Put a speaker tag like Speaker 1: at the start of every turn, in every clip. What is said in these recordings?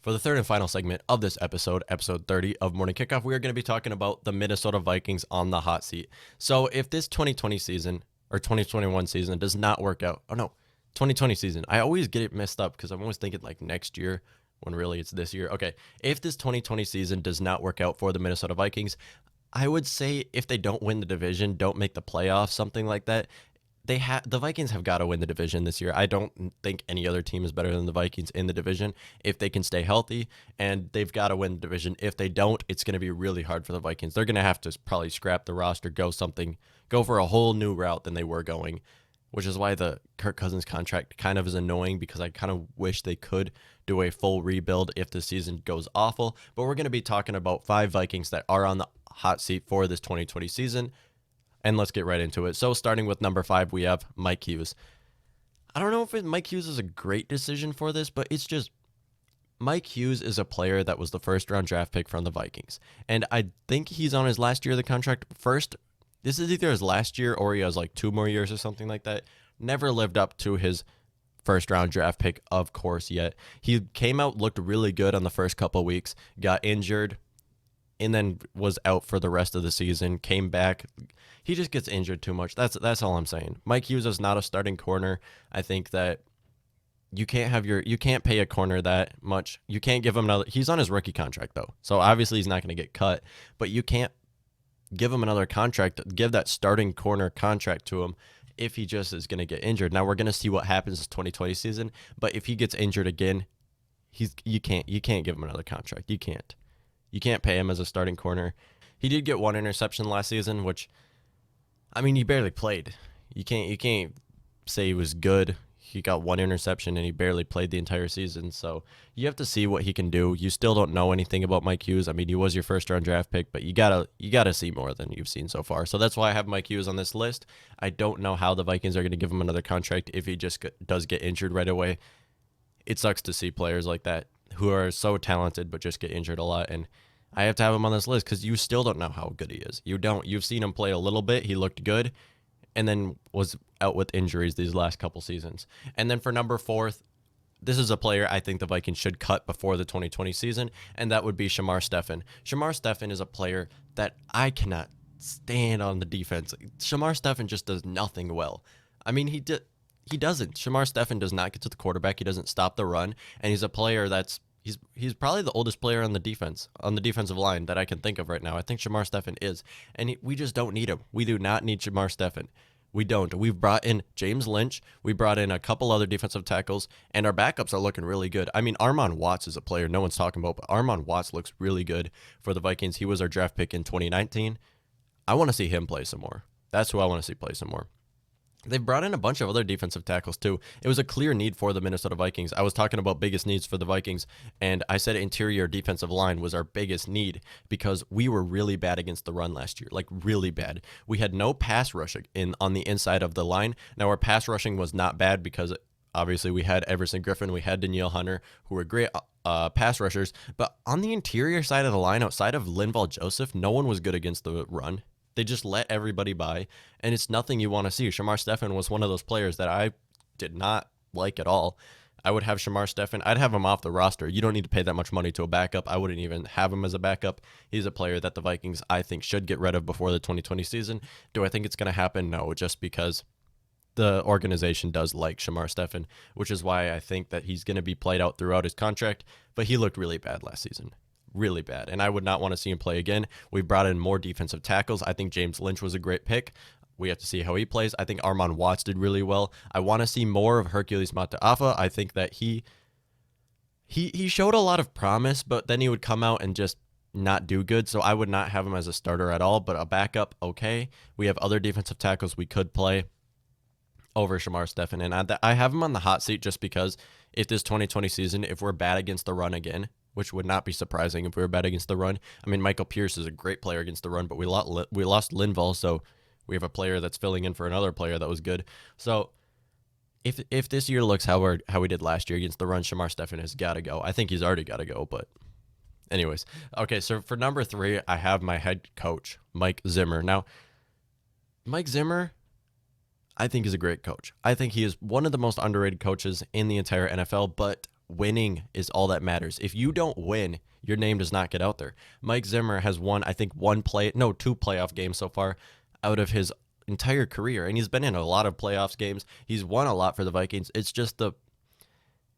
Speaker 1: For the third and final segment of this episode, episode 30 of Morning Kickoff, we are going to be talking about the Minnesota Vikings on the hot seat. So if this 2020 season or 2021 season does not work out, 2020 season, I always get it messed up because I'm always thinking like next year when really it's this year. Okay, if this 2020 season does not work out for the Minnesota Vikings, I would say if they don't win the division, don't make the playoffs, something like that, the Vikings have got to win the division this year. I don't think any other team is better than the Vikings in the division if they can stay healthy, and they've got to win the division. If they don't, it's going to be really hard for the Vikings. They're going to have to probably scrap the roster, go for a whole new route than they were going, which is why the Kirk Cousins contract kind of is annoying because I kind of wish they could do a full rebuild if the season goes awful. But we're going to be talking about 5 Vikings that are on the hot seat for this 2020 season. And let's get right into it. So starting with number 5, we have Mike Hughes. I don't know if Mike Hughes is a great decision for this, but it's just Mike Hughes is a player that was the first-round draft pick from the Vikings. And I think he's on his last year of the contract. This is either his last year or he has like 2 more years or something like that. Never lived up to his first-round draft pick, of course, yet. He came out, looked really good on the first couple of weeks, got injured, and then was out for the rest of the season, came back. He just gets injured too much. That's all I'm saying. Mike Hughes is not a starting corner. I think that you can't pay a corner that much. You can't give him another. He's on his rookie contract though. So obviously he's not going to get cut, but you can't give him another contract, give that starting corner contract to him if he just is going to get injured. Now we're going to see what happens this 2020 season, but if he gets injured again, you can't give him another contract. You can't pay him as a starting corner. He did get 1 interception last season, which, I mean, he barely played. You can't say he was good. He got 1 interception and he barely played the entire season. So you have to see what he can do. You still don't know anything about Mike Hughes. I mean, he was your first-round draft pick, but you gotta see more than you've seen so far. So that's why I have Mike Hughes on this list. I don't know how the Vikings are going to give him another contract if he just does get injured right away. It sucks to see players like that who are so talented but just get injured a lot, and I have to have him on this list because you still don't know how good he is. You've seen him play a little bit. He looked good and then was out with injuries these last couple seasons. And then for number 4, this is a player I think the Vikings should cut before the 2020 season, and that would be Shamar Stefan. Shamar Stefan is a player that I cannot stand on the defense. Shamar Stefan just does nothing well. I mean, he doesn't. Shamar Stefan does not get to the quarterback. He doesn't stop the run, and he's a player that's He's probably the oldest player on the defensive line that I can think of right now. I think Shamar Stefan is, and we just don't need him. We do not need Shamar Stefan. We don't. We've brought in James Lynch. We brought in a couple other defensive tackles, and our backups are looking really good. I mean, Armand Watts is a player no one's talking about, but Armand Watts looks really good for the Vikings. He was our draft pick in 2019. I want to see him play some more. That's who I want to see play some more. They've brought in a bunch of other defensive tackles, too. It was a clear need for the Minnesota Vikings. I was talking about biggest needs for the Vikings, and I said interior defensive line was our biggest need because we were really bad against the run last year, like really bad. We had no pass rushing on the inside of the line. Now, our pass rushing was not bad because obviously we had Everson Griffin, we had Danielle Hunter, who were great pass rushers. But on the interior side of the line, outside of Linval Joseph, no one was good against the run. They just let everybody by, and it's nothing you want to see. Shamar Stefan was one of those players that I did not like at all. I would have Shamar Stefan. I'd have him off the roster. You don't need to pay that much money to a backup. I wouldn't even have him as a backup. He's a player that the Vikings, I think, should get rid of before the 2020 season. Do I think it's going to happen? No, just because the organization does like Shamar Stefan, which is why I think that he's going to be played out throughout his contract, but he looked really bad last season. Really bad, and I would not want to see him play again. We brought in more defensive tackles. I think James Lynch was a great pick. We have to see how he plays. I think Armand Watts did really well. I want to see more of Hercules Mataafa. I think that he showed a lot of promise, but then he would come out and just not do good, so I would not have him as a starter at all, but a backup, okay. We have other defensive tackles we could play over Shamar Stefan, and I have him on the hot seat just because if this 2020 season, if we're bad against the run again, which would not be surprising if we were bad against the run. I mean, Michael Pierce is a great player against the run, but we lost Linval, so we have a player that's filling in for another player that was good. So if this year looks how we did last year against the run, Shamar Stefan has got to go. I think he's already got to go, but anyways. Okay, so for number 3, I have my head coach, Mike Zimmer. Now, Mike Zimmer, I think, is a great coach. I think he is one of the most underrated coaches in the entire NFL, but winning is all that matters. If you don't win, your name does not get out there. Mike Zimmer has won, I think, two playoff games so far out of his entire career, and he's been in a lot of playoffs games. He's won a lot for the Vikings. It's the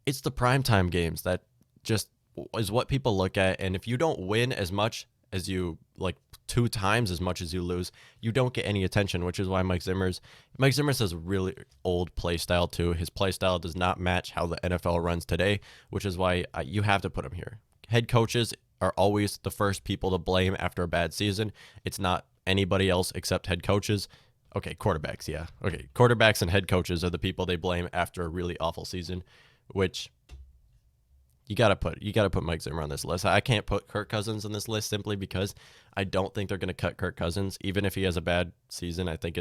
Speaker 1: primetime games that just is what people look at, and if you don't win as much as you like, 2 times as much as you lose, you don't get any attention, which is why Mike Zimmer has a really old play style too. His play style does not match how the NFL runs today, which is why you have to put him here. Head coaches are always the first people to blame after a bad season. It's not anybody else except head coaches. Okay, quarterbacks, yeah. Okay, quarterbacks and head coaches are the people they blame after a really awful season, which you gotta put Mike Zimmer on this list. I can't put Kirk Cousins on this list simply because I don't think they're gonna cut Kirk Cousins, even if he has a bad season. I think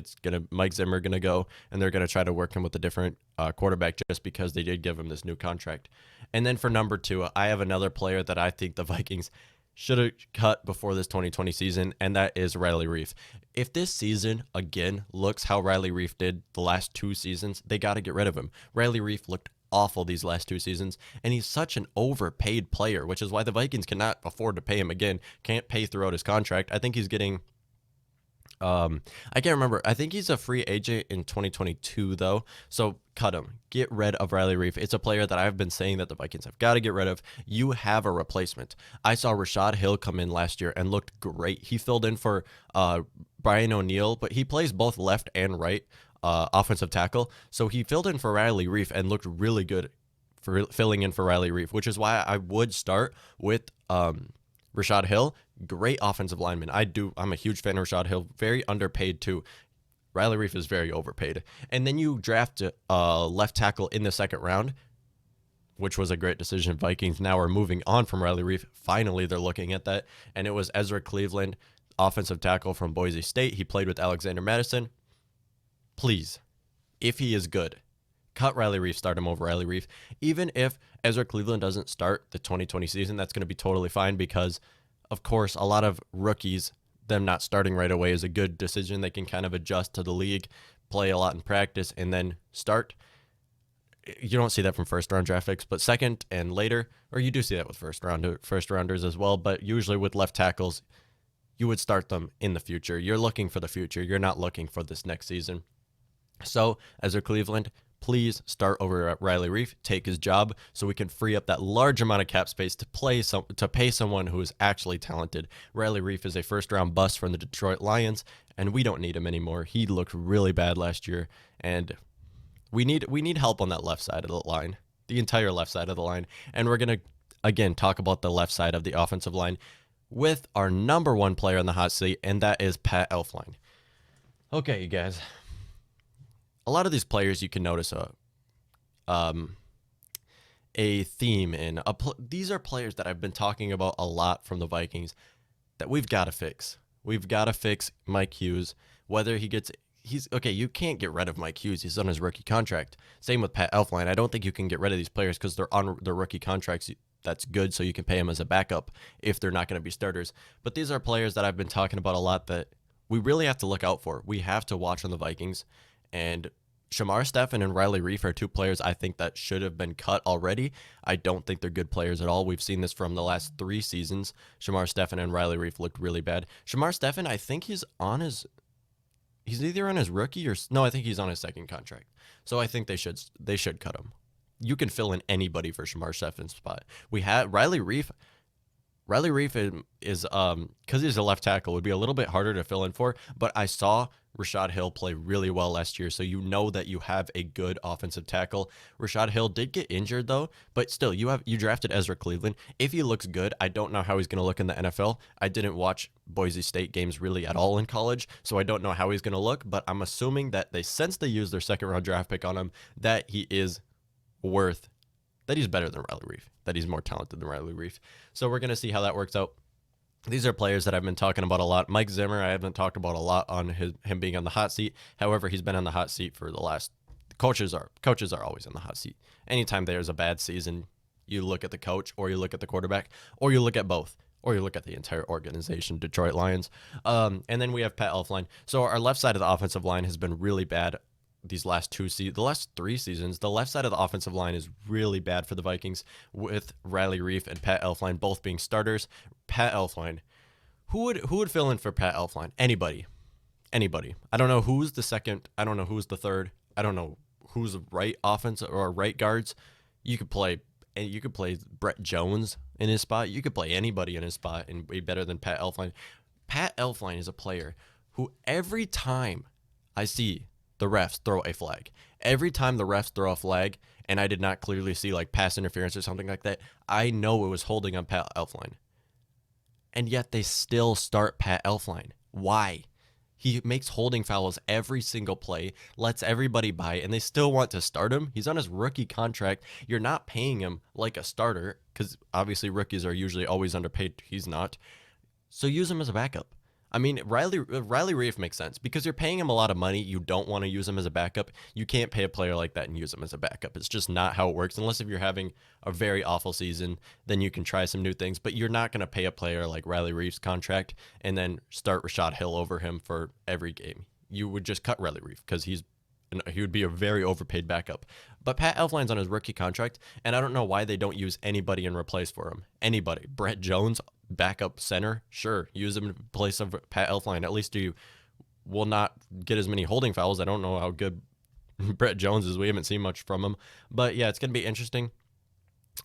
Speaker 1: Mike Zimmer gonna go, and they're gonna try to work him with a different quarterback just because they did give him this new contract. And then for number 2, I have another player that I think the Vikings should have cut before this 2020 season, and that is Riley Reef. If this season, again, looks how Riley Reef did the last 2 seasons, they got to get rid of him. Riley Reef looked awful these last 2 seasons, and he's such an overpaid player, which is why the Vikings cannot afford to pay him again, can't pay throughout his contract. I think he's getting I can't remember. I think he's a free agent in 2022 though. So cut him. Get rid of Riley Reef. It's a player that I've been saying that the Vikings have got to get rid of. You have a replacement. I saw Rashad Hill come in last year and looked great. He filled in for Brian O'Neill, but he plays both left and right offensive tackle. So he filled in for Riley Reef and looked really good for filling in for Riley Reef, which is why I would start with Rashad Hill. Great offensive lineman. I'm a huge fan of Rashad Hill. Very underpaid too. Riley Reef is very overpaid. And then you draft a left tackle in the 2nd round, which was a great decision. Vikings now are moving on from Riley Reef. Finally, they're looking at that. And it was Ezra Cleveland, offensive tackle from Boise State. He played with Alexander Madison. Please, if he is good, cut Riley Reef, start him over Riley Reef. Even if Ezra Cleveland doesn't start the 2020 season, that's going to be totally fine because, of course, a lot of rookies, them not starting right away is a good decision. They can kind of adjust to the league, play a lot in practice, and then start. You don't see that from first-round draft picks, but second and later, or you do see that with first-rounders as well, but usually with left tackles, you would start them in the future. You're looking for the future. You're not looking for this next season. So, Ezra Cleveland, please start over at Riley Reef, take his job so we can free up that large amount of cap space to pay someone who is actually talented. Riley Reef is a first-round bust from the Detroit Lions, and we don't need him anymore. He looked really bad last year, and we need help on that left side of the line, the entire left side of the line. And we're going to, again, talk about the left side of the offensive line with our number 1 player on the hot seat, and that is Pat Elfling. Okay, you guys. A lot of these players you can notice a theme in. These are players that I've been talking about a lot from the Vikings that we've got to fix. We've got to fix Mike Hughes. Whether you can't get rid of Mike Hughes. He's on his rookie contract. Same with Pat Elflein. I don't think you can get rid of these players because they're on their rookie contracts. That's good, so you can pay them as a backup if they're not going to be starters. But these are players that I've been talking about a lot that we really have to look out for. We have to watch on the Vikings. And Shamar Stefan and Riley Reef are 2 players I think that should have been cut already. I don't think they're good players at all. We've seen this from the last 3 seasons. Shamar Stefan and Riley Reef looked really bad. Shamar Stefan, I think he's either on his rookie I think he's on his 2nd contract. So I think they should cut him. You can fill in anybody for Shamar Stefan's spot. We had Riley Reef. Riley Reef is because he's a left tackle, would be a little bit harder to fill in for, but I saw Rashad Hill play really well last year, so you know that you have a good offensive tackle. Rashad Hill did get injured though, but still, you drafted Ezra Cleveland. If he looks good, I don't know how he's going to look in the NFL. I didn't watch Boise State games really at all in college, so I don't know how he's going to look, but I'm assuming that since they used their 2nd-round draft pick on him, that he's better than Riley Reef, that he's more talented than Riley Reef. So we're going to see how that works out. These are players that I've been talking about a lot. Mike Zimmer, I haven't talked about a lot on him being on the hot seat. However, he's been on the hot seat for the last. Coaches are always on the hot seat. Anytime there's a bad season, you look at the coach, or you look at the quarterback, or you look at both, or you look at the entire organization, Detroit Lions. And then we have Pat Elflein. So our left side of the offensive line has been really bad. these last the last 3 seasons, the left side of the offensive line is really bad for the Vikings, with Riley Reef and Pat Elflein both being starters. Pat Elflein, who would fill in for Pat Elflein? Anybody. I don't know who's the second. I don't know who's the third. I don't know who's the right offense or right guards. You could play Brett Jones in his spot. You could play anybody in his spot and be better than Pat Elflein. Pat Elflein is a player who every time I see the refs throw a flag, and I did not clearly see like pass interference or something like that, I know it was holding on Pat Elflein. And yet they still start Pat Elflein. Why? He makes holding fouls every single play, lets everybody by, and they still want to start him. He's on his rookie contract. You're not paying him like a starter, because obviously rookies are usually always underpaid. He's not. So use him as a backup. I mean, Riley Reef makes sense because you're paying him a lot of money. You don't want to use him as a backup. You can't pay a player like that and use him as a backup. It's just not how it works. Unless if you're having a very awful season, then you can try some new things. But you're not going to pay a player like Riley Reef's contract and then start Rashad Hill over him for every game. You would just cut Riley Reef because he would be a very overpaid backup. But Pat Elflein's on his rookie contract, and I don't know why they don't use anybody in replace for him. Anybody. Brett Jones, backup center, sure, use him in place of Pat Elflein. At least you will not get as many holding fouls. I don't know how good Brett Jones is. We haven't seen much from him. But yeah, it's going to be interesting.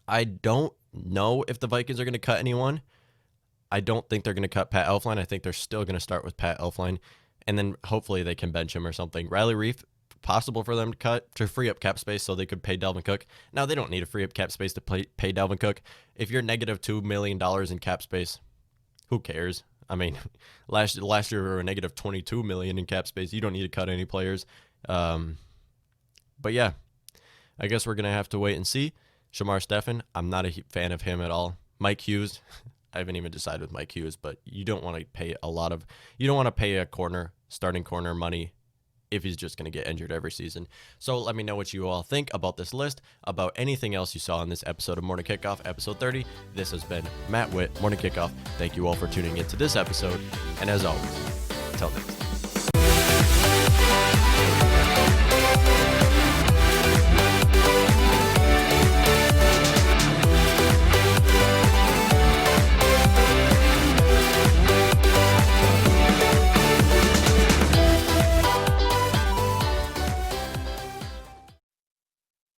Speaker 1: I don't know if the Vikings are going to cut anyone. I don't think they're going to cut Pat Elflein. I think they're still going to start with Pat Elflein, and then hopefully they can bench him or something. Riley Reef, possible for them to cut to free up cap space so they could pay Dalvin Cook. Now, they don't need to free up cap space to pay Dalvin Cook. If you're negative $2 million in cap space, who cares? I mean, last year we were negative $22 million in cap space. You don't need to cut any players. But yeah, I guess we're going to have to wait and see. Shamar Stefan, I'm not a fan of him at all. Mike Hughes, I haven't even decided with Mike Hughes, but you don't want to pay a starting corner money if he's just going to get injured every season. So let me know what you all think about this list, about anything else you saw in this episode of Morning Kickoff, episode 30. This has been Matt Witt, Morning Kickoff. Thank you all for tuning into this episode, and as always, until next time.